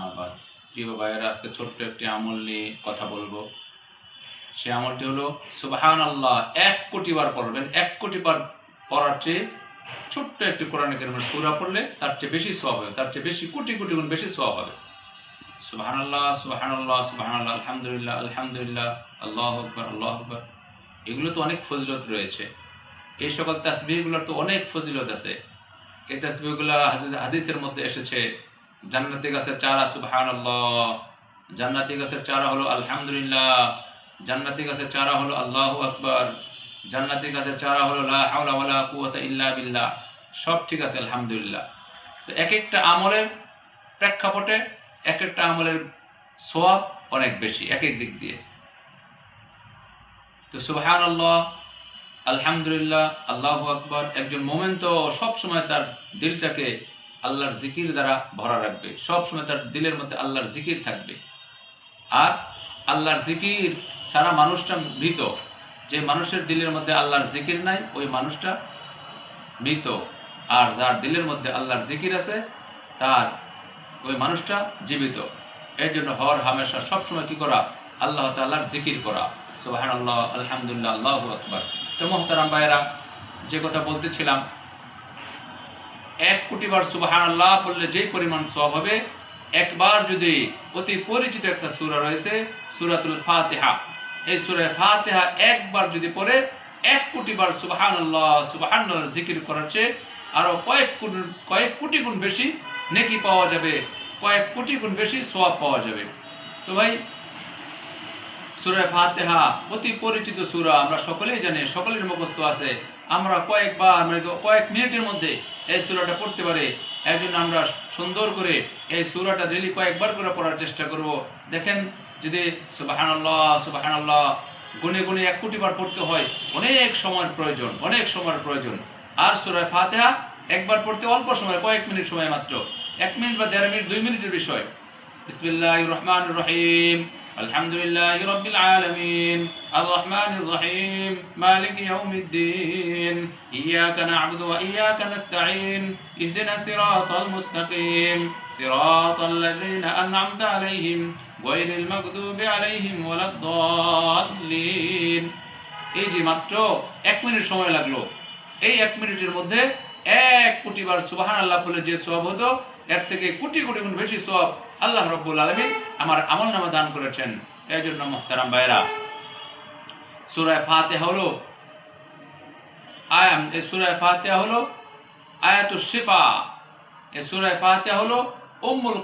আম্মাবাদ। প্রিয় ভাইয়েরা, আজকে ছোট্ট একটি আমল নিয়ে কথা বলবো। সে আমলটি হলো সুবহানাল্লাহ ১,০০,০০,০০০ বার পড়বেন। ১,০০,০০,০০০ বার পড়ার চেয়ে ছোট্ট একটি কোরআন কারীমের সূরা পড়লে তার চেয়ে বেশি সওয়াব হবে, তার চেয়ে বেশি কোটি কোটি গুণ বেশি সওয়াব হবে। সুবহানাল্লাহ, সুবহানাল্লাহ, সুবহানাল্লাহ, আলহামদুলিল্লাহ, আলহামদুলিল্লাহ, আল্লাহু আকবার, আল্লাহু আকবার। এগুলো তো অনেক ফজিলত রয়েছে। এই সকল তাসবিহগুলোর তো অনেক ফজিলত আছে। এই তাসবিহগুলা হাদিসের মধ্যে এসেছে। জান্নাতি গাছের চারা সুবহানাল্লাহ, জান্নাতি গাছের চারা হলো আলহামদুলিল্লাহ, জান্নাতি গাছের চারা হলো আল্লাহু আকবার, জান্নাতি গাছের চারা হলো লা হাওলা ওয়ালা কুওয়াতা ইল্লা বিল্লাহ। সব ঠিক আছে আলহামদুলিল্লাহ। তো এক একটা আমলের প্রেক্ষাপটে এক একটা আমলের সওয়াব অনেক বেশি এক এক দিক দিয়ে। তো সুবহানাল্লাহ, আলহামদুলিল্লাহ, আল্লাহু আকবার, একজন মুমিন তো সবসময় তার দিলটাকে আল্লাহর জিকির দ্বারা ভরা রাখবে। সবসময় তার দিলের মধ্যে আল্লাহর জিকির থাকবে। আর আল্লাহর জিকির সারা মানুষটা মৃত। যে মানুষের দিলের মধ্যে আল্লাহর জিকির নাই ওই মানুষটা মৃত। আর যার দিলের মধ্যে আল্লাহর জিকির আছে তার ওই মানুষটা জীবিত। এই জন্য হর হামেশা সবসময় কি করা? আল্লাহ তাআলার জিকির করা। সুবহানাল্লাহ, আলহামদুলিল্লাহ, আল্লাহু আকবার। তো মোহতারাম ভাইয়েরা, যে কথা বলতেছিলাম, ১,০০,০০,০০০ বার সুবহানাল্লাহ বললে যেই পরিমাণ সওয়াব হবে, একবার যদি অতি পরিচিত একটা সূরা রয়েছে সূরাতুল ফাতিহা, এই সূরা ফাতিহা একবার যদি পড়ে ১,০০,০০,০০০ বার সুবহানাল্লাহ সুবহানাল্লাহ জিকির করার চেয়ে আরো কয়েক কোটি গুণ বেশি নেকি পাওয়া যাবে, কয়েক কোটি গুণ বেশি সওয়াব পাওয়া যাবে। তো ভাই, সূরা ফাতিহা অতি পরিচিত সূরা, আমরা সকলেই জানি, সকলের মুখস্থ আছে। আমরা কয়েকবার মানে কয়েক মিনিটের মধ্যে এই সূরাটা পড়তে পারি। এই জন্য আমরা সুন্দর করে এই সূরাটা ডেইলি কয়েকবার করে পড়ার চেষ্টা করব। দেখেন, যদি সুবহানাল্লাহ সুবহানাল্লাহ গুনে গুনে ১,০০,০০,০০০ বার পড়তে হয়, অনেক সময়ের প্রয়োজন, অনেক সময়ের প্রয়োজন। আর সূরা ফাতিহা একবার পড়তে অল্প সময়, কয়েক মিনিট সময় মাত্র, ১ মিনিট বা ১.৫ মিনিট, ২ মিনিটের বিষয়। বিসমিল্লাহির রহমানির রহিম, আলহামদুলিল্লাহি রাব্বিল আলামিন, আর রহমানির রহিম, মালিকি ইয়াউমিদ্দিন, ইয়াকা না'বুদু ওয়া ইয়াকা নাস্তাঈন, ইহদিনাস সিরাতাল মুস্তাকিম, সিরাতাল লাযীনা আন'আমতা আলাইহিম, গায়রিল মাগদুবি আলাইহিম ওয়ালাদ-দাল্লিন। এই যে মাত্র ১ মিনিট সময় লাগলো, এই ১ মিনিটের মধ্যে ১,০০,০০,০০০ বার সুবহানাল্লাহ বলে যে সওয়াব হতো, এর থেকে কোটি কোটি গুণ বেশি সওয়াব আল্লাহ রাব্বুল আলামিন আমার আমলনামা দান করেছেন। এই জন্য মুহতারাম ভাইরা, সূরা ফাতিহা হলো আয়াতুশ শিফা, এই সূরা ফাতিহা হলো উম্মুল